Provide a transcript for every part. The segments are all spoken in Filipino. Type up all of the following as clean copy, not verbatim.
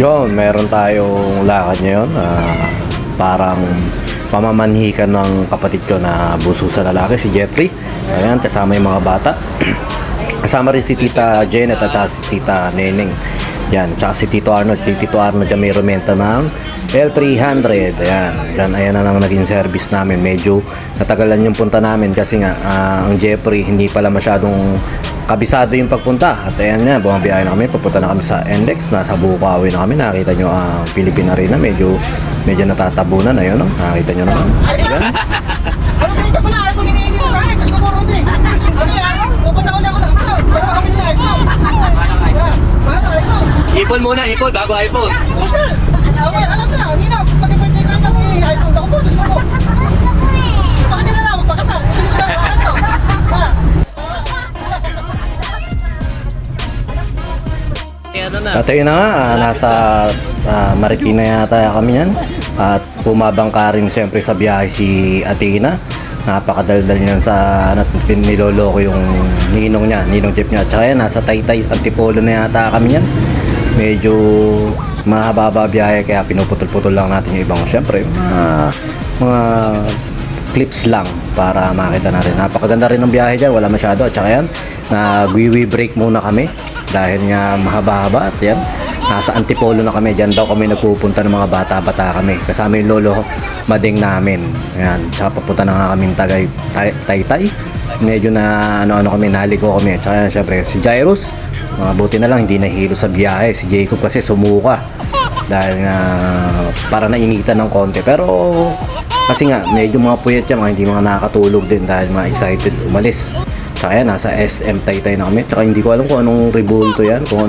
Yon, meron tayong lakad ngayon. Parang pamamanhikan ng kapatid ko na buso sa lalaki, si Jeffrey. Ayan, kasama yung mga bata. Kasama rin si Tita Janet at si Tita Neneng. Yan, tsaka si Tito Arnold. Si Tito Arnold dyan may rumenta ng L300. Ayan, dyan, ayan na lang naging service namin. Medyo natagalan yung punta namin kasi nga ang Jeffrey hindi pala masyadong kabisado yung pagpunta. At ayan nga, bumabiyahe na kami. Papunta na kami sa Index. Nasa Bukawi na kami. Nakita nyo ang Philippine Arena. Medyo natatabunan. Ayun, no? Nakita nyo naman. Ayan. Ano ganito pala? Ayaw kong hinihingi mo sa akin. Kasi kumuro din. Ano yan? Pupunta ko na ako ng ito. Para makami nila iPhone. Ipon muna, ipon bago iPhone. Susan! Okay, alam na. Hindi na. Pag-birthday ka na may iPhone ako po. Gusto mo. Bakit nila lang magpakasal? Gusto nila lang ako. Ha? At ayun na nga, nasa Marikina yata kami yan. At bumabangka rin siyempre sa biyahe si Athena. Napakadaldal niyan sa niloloko yung ninong niya, ninong Jeff niya. At saka yan, nasa Taytay, Antipolo na yata kami yan. Medyo mahaba biyahe kaya pinuputol-putol lang natin yung ibang siyempre mga clips lang para makita natin. Napakaganda rin ng biyahe dyan, wala masyado. At saka yan, nag-wiwi break muna kami dahil nga mahaba-haba. At yan, nasa Antipolo na kami. Diyan daw kami nagpupunta ng mga bata-bata kami. Kasama yung lolo mading namin. Ayan, tsaka papunta na nga kaming Taytay. Medyo na ano kami, naliko kami. At saka syempre si Jairus, buti na lang hindi nahilo sa biyahe. Si Jacob kasi sumuka dahil nga para nainitan ng konti. Pero kasi nga medyo mga puyat yan, mga hindi mga nakakatulog din dahil mga excited umalis. Tsaka yan, nasa SM Taytay na kami. Tsaka hindi ko alam kung anong rebulto yan, kung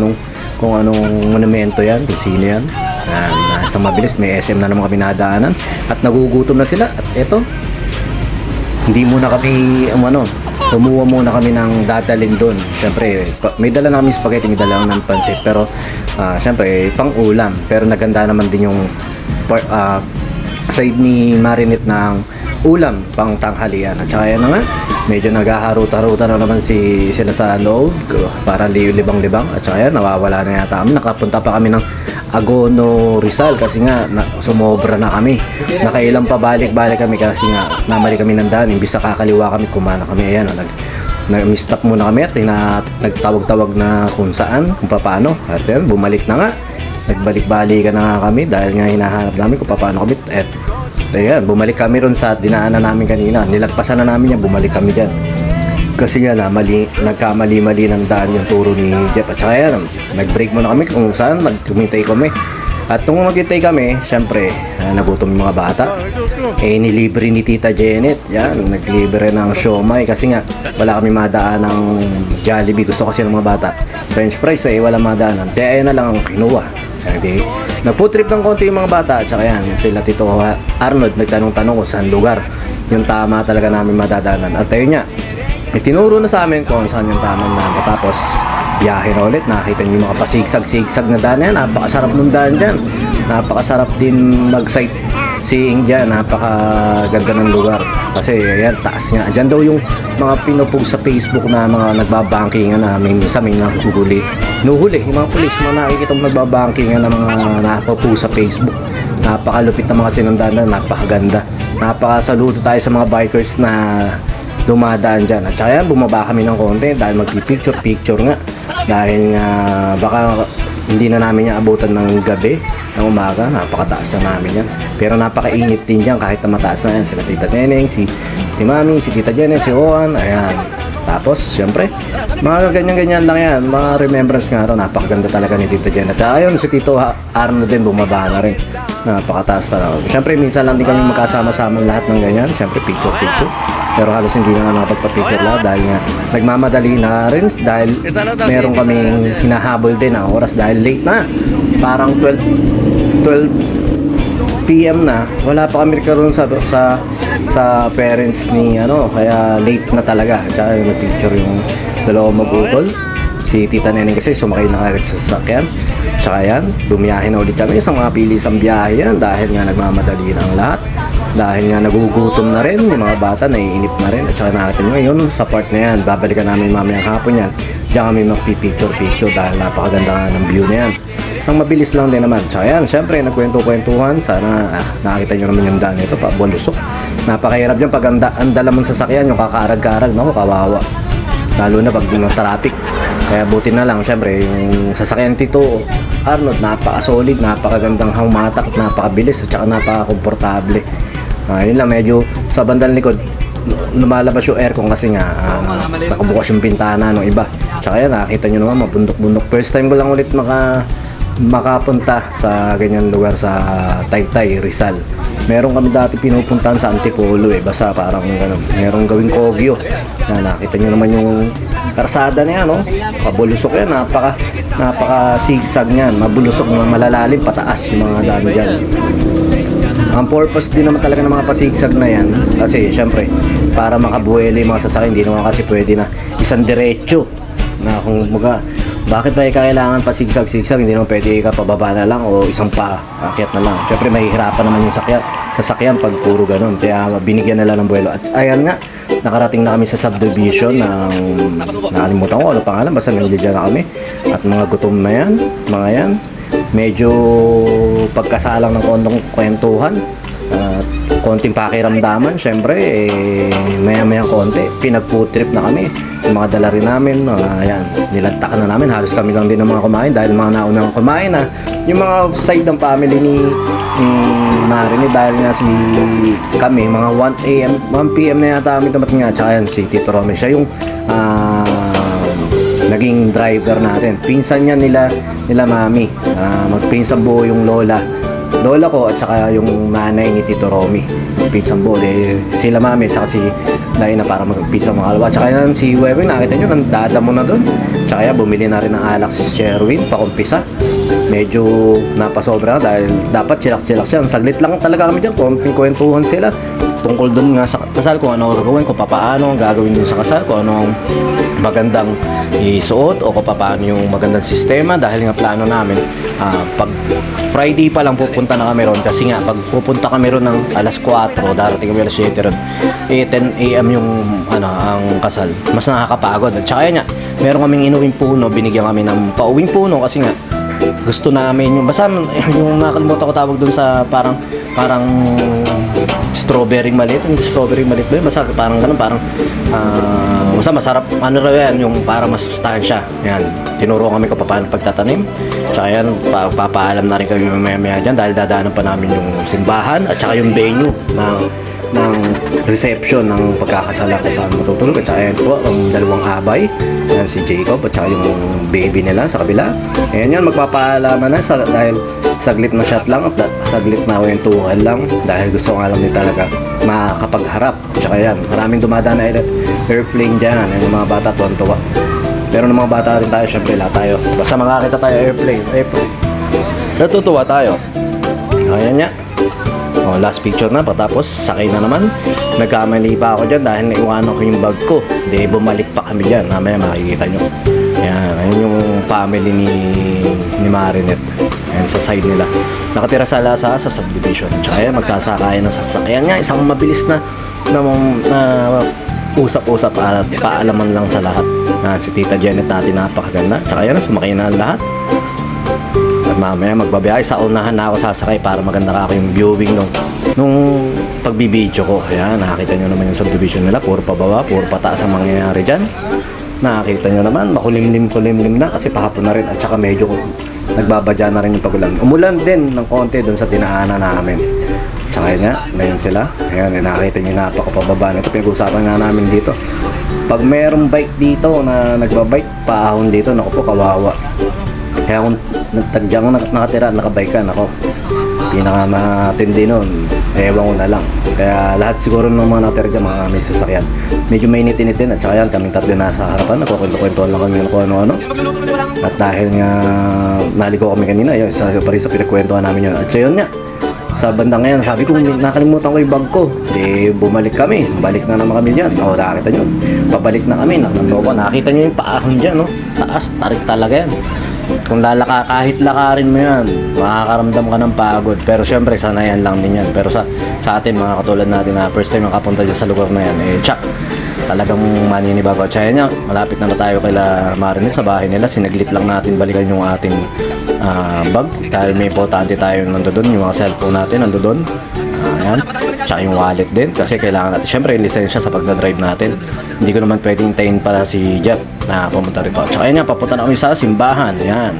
anong monumento yan, kung sino yan. Nasa mabilis, may SM na naman kami nadaanan at nagugutom na sila. At eto, hindi muna kami kumuha muna kami ng dadalhin doon. Siyempre, may dala na kami spaghetti, may dala ng pansit, pero siyempre, pang ulam. Pero naganda naman din yung side ni Marinette ng ulam pang tanghalian. At saka yan na nga, medyo naghaharuta-haruta na naman sila sa loob para libang-libang. At saka yan, nawawala na yata kami. Nakapunta pa kami ng Agono Rizal kasi nga sumobra na kami. Nakailang pa balik-balik kami kasi nga namali kami ng daan. Imbis na kakaliwa kami, kumana kami. Ayan, nag-mistop muna kami at nagtawag-tawag na kung saan, kung paano. At yan, bumalik na nga. Nagbalik-balikan na nga kami dahil nga hinahanap namin kung paano kami. At ayan, bumalik kami ron sa dinaanan namin kanina. Nilagpasan na namin yan, bumalik kami dyan. Kasi nga nagkamali-mali ng daan yung turo ni Jeff. At saka yan, nag-break muna kami kung saan, nagkumintay kami. At nung magkintay kami, syempre, nagutom yung mga bata. Nilibre ni Tita Janet. Yan, naglibre ng siomay kasi nga wala kami madaan ng Jollibee. Gusto kasi ng mga bata French fries, wala madaanan. Kaya ayun na lang ang kinuha. Okay. Nagputrip ng konti yung mga bata. At saka yan, sila Tito Arnold nagtanong-tanong kung saan lugar yung tama talaga namin madadaanan. At ayun nga, itinuro na sa amin kung saan yung tamang daan. Tapos biyahe na ulit. Nakita niyo yung mga pasigsag-sigsag na daan yan. Napakasarap ng daan dyan. Napakasarap din mag-sightseeing dyan. Napakaganda ng lugar. Kasi yan, taas nga. Dyan daw yung mga pinupog sa Facebook na mga nagbabankingan na minsan may nahuhuli. Nuhuli, yung mga pulis, mga nakikita mong nagbabankingan na mga napupog sa Facebook. Napakalupit na mga sinundan na, napakaganda. Napakasaludo tayo sa mga bikers na dumadaan dyan. At saka yan, bumaba kami ng konti dahil magpipicture-picture nga. Dahil nga baka hindi na namin yung abutan ng gabi, ng umaga. Napakataas na namin yan. Pero napakainit din dyan kahit na mataas na yan. Sila Tita Neneng, si Mami, si Tita Jenny, si Juan. Ayan. Tapos, syempre, mga ganyan-ganyan lang yan. Mga remembrance nga ito. Napakaganda talaga ni Tita Jenny. At ayun, si Tito Arno din bumaba na rin. Napakataas talaga. Syempre, minsan lang din kami magkasama-sama lahat ng ganyan. Syempre, picture-picture. Pero halos hindi na nga nakapagpa-picture lahat dahil nga nagmamadali na rin dahil meron kaming hinahabol din ang oras dahil late na. Parang 12 PM na. Wala pa kami karon sa parents ni kaya late na talaga. Tsaka nag-picture yung dalawang mag-utol. Si Tita Neneng kasi sumakay na agad sa sasakyan. Tsaka yan, bumiyahe na ulit kami sa mga pilisang biyahe yan dahil nga nagmamadali na ang lahat. Dahil nga nagugutom na rin, yung mga bata naiinip na rin. At saka natin ngayon sa part na yan, babalikan namin mamayang hapon yan. Diyan kami magpipicture-picture dahil napakaganda nga ng view na yan. isang mabilis lang din naman. Tsaka yan, syempre, nagkwento-kwentuhan. Sana nakakita nyo naman yung daan nito, pabulusok. Napakahirap dyan pag ang dala mong sasakyan, yung kakarag-karag, no? Kawawa. Lalo na pag yung traffic. Kaya buti na lang, syempre, yung sasakyan Tito Arnold, napaka-solid, napakagandang humatak, napakabilis, at saka napaka-komportable. Yun lang, medyo sa bandang likod, lumalabas yung aircon kasi nga nakabukas yung bintana ng iba. Tsaka yan, nakakita nyo naman, mabundok-bundok. First time ko lang ulit makapunta sa ganyan lugar sa Taytay, Rizal. Meron kami dati pinupuntahan sa Antipolo basta parang ganun. Merong gawing Kogyo. Nakita nyo naman yung karsada na yan, no? Pabulusok yan, napaka sigsag niyan, mabulusok, malalalim, pataas yung mga daan dyan. Ang purpose din naman talaga ng mga pasigsag na yan kasi syempre para makabueli yung mga sasakyan, hindi naman kasi pwede na isang diretso na kung bakit ba kailangan pasigsag-sigsag, hindi naman pwede ka pababa na lang o isang paakyat na lang. Syempre mahihirapan naman yung sasakyan pag puro ganun, kaya binigyan nila ng buwelo. At ayan nga, nakarating na kami sa subdivision ng nakalimutan ko ano pangalan, basta nandiyan na kami at mga gutom na yan, mga yan. Medyo pagkasalang ng kontong kwentuhan at konting pakiramdaman, syempre maya-maya konti pinag-food trip na kami. Yung mga dala rin namin, ayan, nilantakan na namin, halos kami lang din ng mga kumain dahil mga naunang kumain na yung mga side ng family ni Marini, dahil nga kami mga 1 PM na yata kami dumating nga. Tsaka yan si Tito Romy, siya yung naging driver natin. Pinsan niya nila Mami. Magpinsan buo yung lola ko at saka yung nanay ni Tito Romy. Pinsan buo. Sila Mami at saka si Laina para magpinsan mga alawa. Tsaka yan si Webeng, nakita nyo, nandada mo na doon. Tsaka yan, bumili na rin ng alak si Sherwin, pakumpisa. Medyo napasobra dahil dapat chilak-chilak siya. Saglit lang talaga kami dyan. Konting kwentuhan sila tungkol doon nga sa kasal, kung ano gagawin, kung paano ang gagawin dun sa kasal, kung ano ang magandang isuot o kung paano yung magandang sistema. Dahil nga plano namin pag Friday pa lang pupunta na kami ron kasi nga pag pupunta kami ron ng alas 4, darating kami alas 7 ron, 10 AM yung ang kasal. Mas nakakapagod. At saka yan nga, meron kaming inuwing puno, binigyan kami ng pauwing puno kasi nga gusto namin yung basta yung nakalimutan ko tawag dun sa parang strawberry maliit. Yung strawberry maliit ba yun? Basta parang ganun, parang basta masarap, ano raw yan, yung parang masustansya. Yan, tinuro kami kung paano pagtatanim. Tsaka yan, papaalam na rin kami mamaya dyan dahil dadaanan pa namin yung simbahan at saka yung venue ng reception ng pagkakasala kasama matutulog. At saka yan po, ang dalawang abay, yan, si Jacob at saka yung baby nila sa kabila. Ayan yan, magpapaalaman na dahil saglit na shot lang at saglit na kwentuhan lang dahil gusto nga lang din talaga makakapagharap. Tsaka yan, maraming dumadaan na airplane dyan. Yung mga bata tuwan-tuwa. Pero ng mga bata rin tayo, syempre lahat tayo. Basta makakita tayo airplane. Natutuwa tayo. Ayan nga. Last picture na, patapos sakay na naman. Nagkamali pa ako dyan dahil naiwanan ko yung bag ko. Hindi, bumalik pa kami dyan. Mamaya makikita nyo. Ayan yung family ni Marinette. Ayan, sa side nila. Nakatira sa Lasa sa subdivision. Tsaka yan, magsasakayan ng sasakyan nga. Isang mabilis na usap-usap at paalaman lang sa lahat. Si Tita Janet natin napakaganda. Tsaka yan, sumakay na lahat. At mamaya magbabiyahe, sa unahan na ako sasakay para maganda ka ako yung viewing nung pagbibideo ko. Ayan, nakakita nyo naman yung subdivision nila. Puro pababa, puro pataas ang mangyayari dyan. Nakakita nyo naman, makulimlim na kasi pahapon na rin at saka medyo nagbabadya na rin yung pagulan. Umulan din ng konti doon sa dinaanan namin. Tsaka yun nga, ngayon sila. Ayan, nakakita nyo napakapababa nito. Pinag-usapan nga namin dito. Pag mayroong bike dito na nagbabike, paahon dito, naku po, kawawa. Kaya kung nagtagdyang nakatira, nakabike ka, naku, pinakamatindi nun, ewan ko na lang. Kaya lahat siguro ng mga nakatira dyan, mga may sasakyan, medyo mainit-init din. At saka yan, kaming tatlo nasa harapan, nagkukwento-kwentuhan lang kami kung ano-ano. At dahil nga naligo kami kanina, yun, sa Paris sa pinagkwentuhan namin yun. At yun nga, sa bandang ngayon, sabi ko, nakalimutan ko yung bag ko. Di bumalik kami, balik na naman kami dyan. Nakita nyo, pabalik na kami. Nakita nyo yung paahon dyan, no? Taas, tarik talaga yan. Kung kahit lakarin mo yan, makakaramdam ka ng pagod. Pero syempre, sanayan lang din yan. Pero sa atin, mga katulad natin na first time makapunta dyan sa lugar na yan, tsak, talagang maninibago. At niya, malapit na tayo kila Marinel sa bahay nila. Sinaglit lang natin balikan yung ating bag dahil may importante tayo nandoon, yung mga cellphone natin nandoon. Ayan. Tsaka yung wallet din kasi kailangan natin syempre yung lisensya sa pagdadrive natin. Hindi ko naman pwedeng hintayin para si Jeff na pumunta rito. Tsaka yun, papunta na kami sa simbahan. Ayan.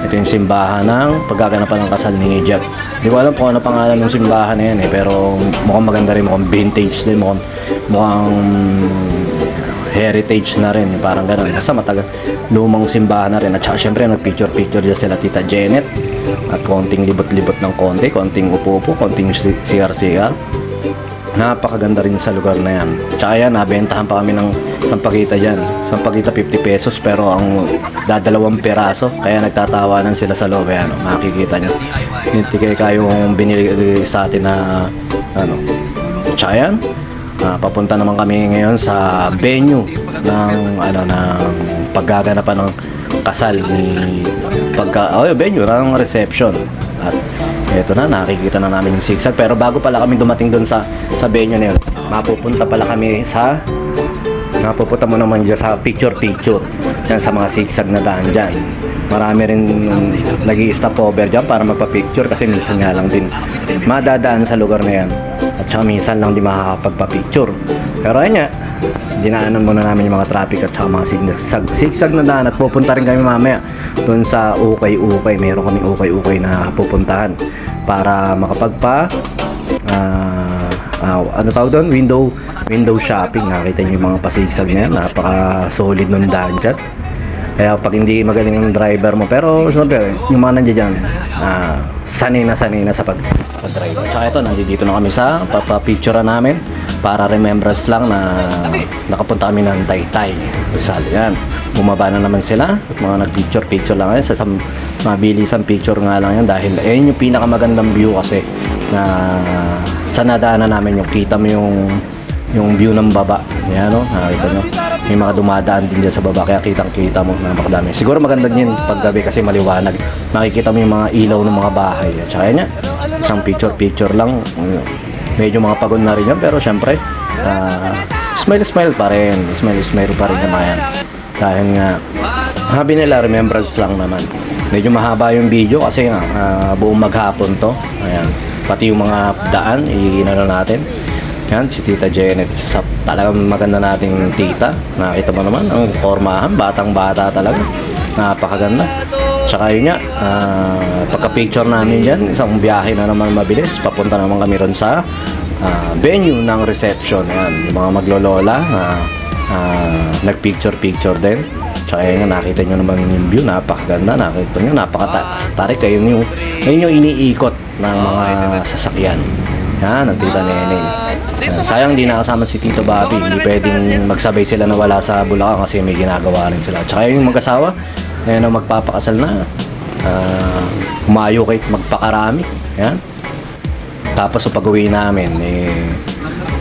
Ito yung simbahan ng paggaganapan ng kasal ni Jeff. Hindi ko alam kung ano pangalan ng simbahan na yan pero mukhang maganda rin, mukhang vintage din, mukhang heritage na rin, parang gano'n. Basta matagal, lumang simbahan na rin. At saka syempre nag-picture dyan sila Tita Janet at konting libot-libot ng konting upo-upo, konting CR-CR. Napakaganda rin sa lugar na yan. Tsaka yan, nabentahan pa kami ng sampagita dyan. Sampagita 50 pesos pero ang dadalawang peraso. Kaya nagtatawanan sila sa loob. Ayan, makikita nyo. Hindi kayong binili sa atin na ano. Tsaka yan, papunta naman kami ngayon sa venue ng paggaganapan ng kasal ni venue ng reception. At eto na, nakikita na namin yung zigzag. Pero bago pala kami dumating doon sa venue na yun, mapupunta mo naman dyan sa picture dyan sa mga zigzag na daan dyan. Marami rin nag-i-stop over dyan para magpa-picture kasi minsan nga lang din madadaan sa lugar na yan at saka minsan lang di makakapagpa-picture. Pero ayun nga, dinaanan muna namin yung mga traffic at saka mga zigzag na daan at pupunta rin kami mamaya doon sa ukay-ukay. Meron kami ukay-ukay na pupuntahan para makapagpa ano tawag doon? Window shopping. Nakita niyo yung mga pasigsag na yan, napaka solid nung daan dyan. Kaya pag hindi magaling ang driver mo, pero siyempre yung mga nandiyan dyan, sanay na sa pag-drive. Tsaka ito, nandito na kami sa papapicture namin para remembrance lang na nakapunta kami ng Taytay Rizal. Yan, bumaba na naman sila at mga nag-picture lang yan. Sa mabilisang picture nga lang yan dahil ayun yung pinakamagandang view kasi na sa nadaanan namin yung kita mo yung view ng baba. Yan, no? Nakita nyo, may mga dumadaan din dyan sa baba kaya kitang-kita mo na makadami. Siguro maganda din paggabi kasi maliwanag. Makikita mo yung mga ilaw ng mga bahay. At saka yan, isang picture lang. Medyo mga pagod na rin yan pero syempre smile pa rin. Smile pa rin naman yan. Dahil nga habi nila remembrance lang naman. Medyo mahaba yung video kasi nga buong maghapon to. Ayan. Pati yung mga daan iinano natin. Yan, si Tita Janet. Talagang maganda nating tita. Nakita mo naman, ang formahan, batang-bata talaga. Napakaganda. Tsaka yun nga, pagka-picture namin dyan, isang biyahe na naman mabilis. Papunta naman kami ron sa venue ng reception. Yan, yung mga maglolola nag-picture din. Tsaka yun nga, nakita nyo naman yung view, napakaganda. Nakita nyo, napakatarik. Ayun yung iniikot ng mga sasakyan. Yan, ang Tita Neneng. Sayang di nakasama si Tito Bobby. Hindi pwedeng magsabay sila na wala sa Bulacan kasi may ginagawa rin sila. Tsaka yung mag-asawa, ngayon na magpapakasal na. Humayo kahit magpakarami. Yan. Tapos pag-uwi namin,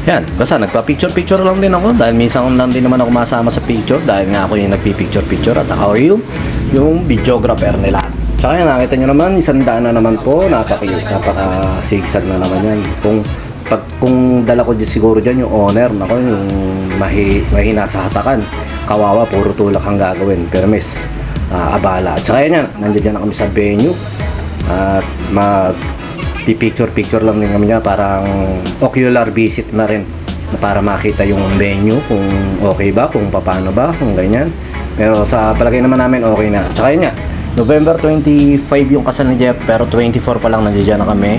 yan, basta nagpa-picture lang din ako dahil minsan lang din naman ako masama sa picture dahil nga ako yung nagpi-picture at ako yung videographer nila. Tsaka yan, nakita nyo naman, 100 na naman po, napaka-sigsag na naman yan. Kung dala ko siguro dyan yung owner, nako, yung mahina sa hatakan, kawawa, puro tulak ang gagawin, pero miss, abala. Tsaka yan, nandiyan na kami sa venue, at picture lang din kami niya, parang ocular visit na rin, para makita yung venue, kung okay ba, kung paano ba, kung ganyan. Pero sa palagay naman namin, okay na. Tsaka yan nga, November 25 yung kasal ni Jeff pero 24 pa lang nandiyan na kami.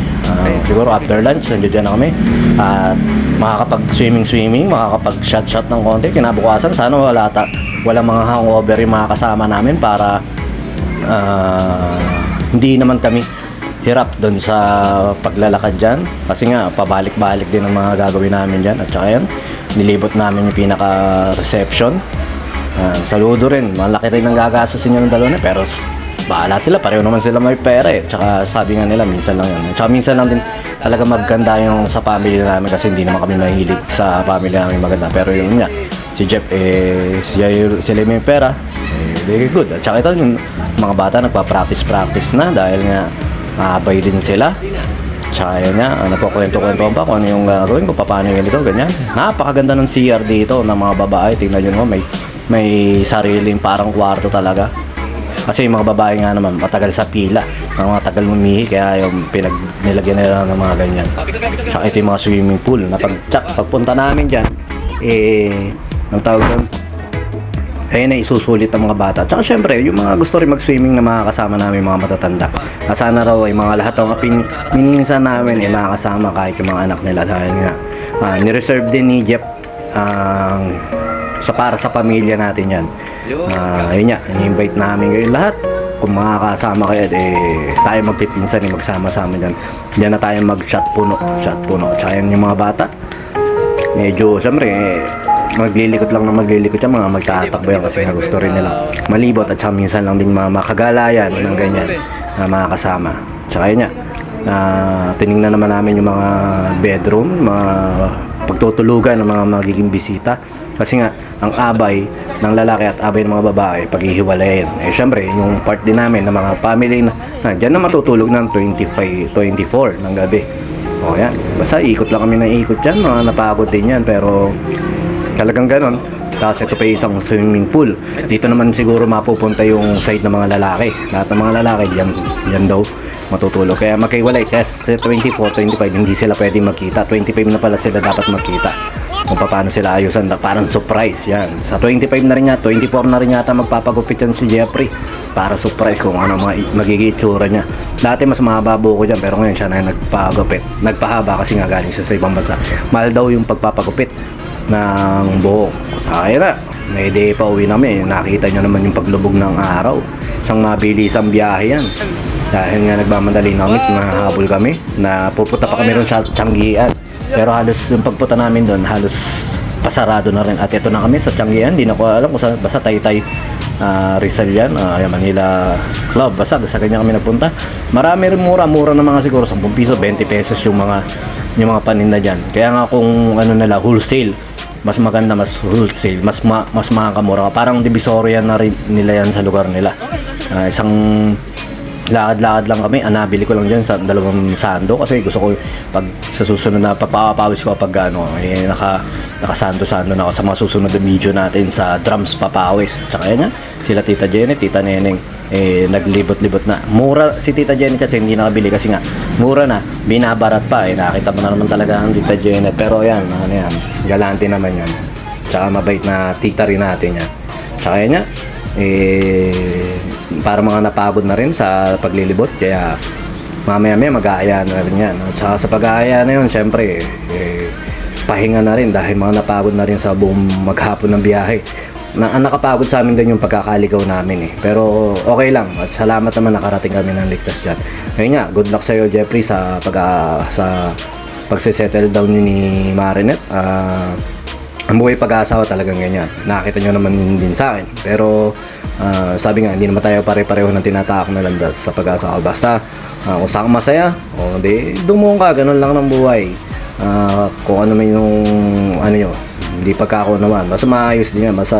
Siguro after lunch nandiyan na kami. At makakapag-swimming, makakapag-shot ng konti. Kinabukasan sana walang mga hangover yung mga kasama namin para hindi naman kami hirap doon sa paglalakad dyan. Kasi nga pabalik-balik din ang mga gagawin namin dyan. At saka yan, nilibot namin yung pinaka-reception. Saludo rin, malaki rin ang gagastusin nyo ng dalawa na pero bahala sila, pareho naman sila may pera eh. Tsaka sabi nga nila, minsan lang yan. Tsaka minsan lang din talaga maganda yung sa family namin kasi hindi naman kami mahilig sa family namin maganda. Pero yun nga, si Jeff, sila may pera, very good. At tsaka ito, yung mga bata nagpa-practice na dahil nga maabay din sila. Tsaka yun nga, nagkukwento-kwento ba kung ano yung gagawin ko, paano yung ganito, ganyan. Napakaganda ng CR dito ng mga babae. Tingnan nyo mo, may sariling parang kwarto talaga. Kasi yung mga babae nga naman, matagal sa pila. Mga matagal umihi, kaya yung nilagyan nila ng mga ganyan. Tsaka ito yung mga swimming pool. Na pagpunta namin dyan, ang tawag doon, ayun na isusulit ang mga bata. Tsaka syempre, yung mga gusto rin mag-swimming na makakasama namin mga matatanda. Sana raw ay mga lahat ng pininsan namin ay makakasama kahit yung mga anak nila. Dahil nga, nireserve din ni Jeff para sa pamilya natin yan. Ayun nga, ini-invite namin kayo lahat. Kung makakasama kayo, tayo magpipinsan, magsama-sama dyan. Diyan na tayo mag-shot puno. Tsaka yung mga bata, medyo, syempre, maglilikot lang na maglilikot yan, mga magtatakbo yan kasi nga gusto rin nila malibot at saka minsan lang din makagalayan ng ganyan na mga kasama. Tsaka yun nga, tinignan naman namin yung mga bedroom, mga pagtutulugan ng mga magiging bisita kasi nga ang abay ng lalaki at abay ng mga babae paghihiwalayin. Syempre yung part din namin ng mga family na dyan na matutulog ng 24 ng gabi. O yan, basta ikot lang kami ng ikot dyan, mga napagod din yan pero talagang ganon. Tapos ito pa isang swimming pool. Dito naman siguro mapupunta yung side ng mga lalaki. Lahat ng mga lalaki yan daw matutulog. Kaya magkaiwalay. Kasi 24, 25 hindi sila pwedeng magkita. 25 na pala sila dapat magkita. Kung paano sila ayusan. Parang surprise yan. Sa 25 na rin yata, 24 na rin yata magpapagupit yan si Jeffrey. Para surprise kung ano magiging itsura niya. Dati mas mahaba buko dyan pero ngayon siya na nagpagupit. Nagpahaba kasi nga galing siya sa ibang bansa. Mahal daw yung pagpapagupit ng buhok. Kaya na, may day pa uwi namin. Nakita nyo naman yung paglubog ng araw. Isang mabilisang biyahe yan. Dahil nga nagmamadali namin, mahabol kami. Na pupunta pa kami ron sa Tianggian. Pero halos yung pagpunta namin doon, halos pasarado na rin. At ito na kami sa Tianggian. Hindi na ko alam kung saan, basta Taytay Rizal yan, Manila Club. Basta ganyan kami nagpunta. Marami rin mura na mga siguro 10 piso, 20 pesos yung mga paninda dyan. Kaya nga kung ano nila, wholesale, mas maganda, mas wholesale, mas makakamura. Parang divisoria na rin nila yan sa lugar nila. Isang lakad-lakad lang kami. Nabili ko lang dyan sa 2 sando kasi gusto ko pag sa susunod na papapawis ko pag nakasando-sando na ako sa mga susunod na video natin sa drums papawis. Tsaka yan sila Tita Jenny, Tita Neneng naglibot-libot na. Mura si Tita Jenny kasi hindi nakabili kasi nga mura na, binabarat pa nakita mo na naman talaga ang Tita Jenny. Pero yan, galante naman yan. Tsaka mabait na tita rin natin yan. Tsaka yan para mga napagod na rin sa paglilibot kaya mamaya mag-aaya na rin yan. At saka sa pag-aaya na yun syempre pahinga na rin dahil mga napagod na rin sa buong maghapon ng biyahe. Nakapagod sa amin din yung pagkakaligaw namin pero okay lang at salamat naman nakarating kami ng ligtas dyan. Ngayon nga, good luck sa'yo Jeffrey sa pagsisettle down ni Marinette. Ang buhay pag-aasawa talagang ganyan. Nakita nyo naman din sa akin. Pero sabi nga, hindi naman tayo pare-pareho ng tinataak na landas sa pag-aasawa. Basta kung saan masaya, dumong ka, ganun lang ng buhay. Kung ano man yung hindi pagkako naman. Basta maayos din yan. Basta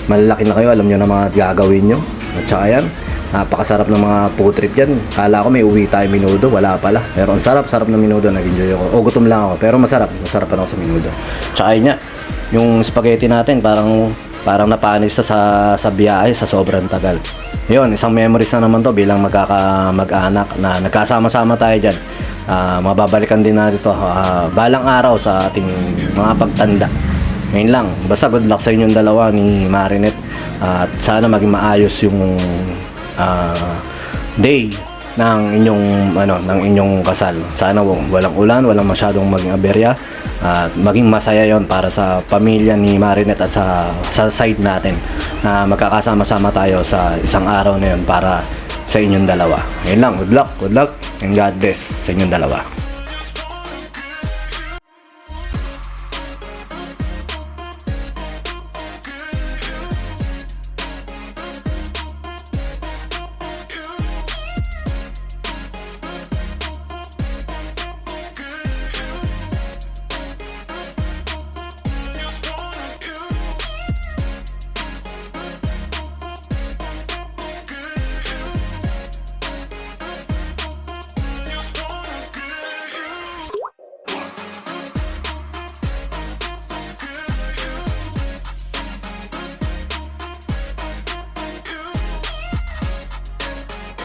malalaki na kayo, alam nyo na mga gagawin nyo. At saka yan, napakasarap ng mga food trip dyan. Kala ko may uwi tayo minudo, wala pala. Pero ang sarap ng minudo, nag-enjoy ako. O gutom lang ako, pero masarap pa ako sa minudo. Tsaka yun nga, yung spaghetti natin, parang napanis sa biyahe sa sobrang tagal. Yun, isang memories na naman to bilang mag-anak na nagkasama-sama tayo dyan. Mababalikan din natin ito balang araw sa ating mga pagtanda. Ngayon lang, basta good luck sa inyong dalawa ni Marinette at sana maging maayos yung day ng inyong kasal. Sana walang ulan, walang masyadong maging aberya at maging masaya yon para sa pamilya ni Marinette at sa side natin na magkakasama-sama tayo sa isang araw na yon para sa inyong dalawa. Ngayon lang, good luck and God bless sa inyong dalawa.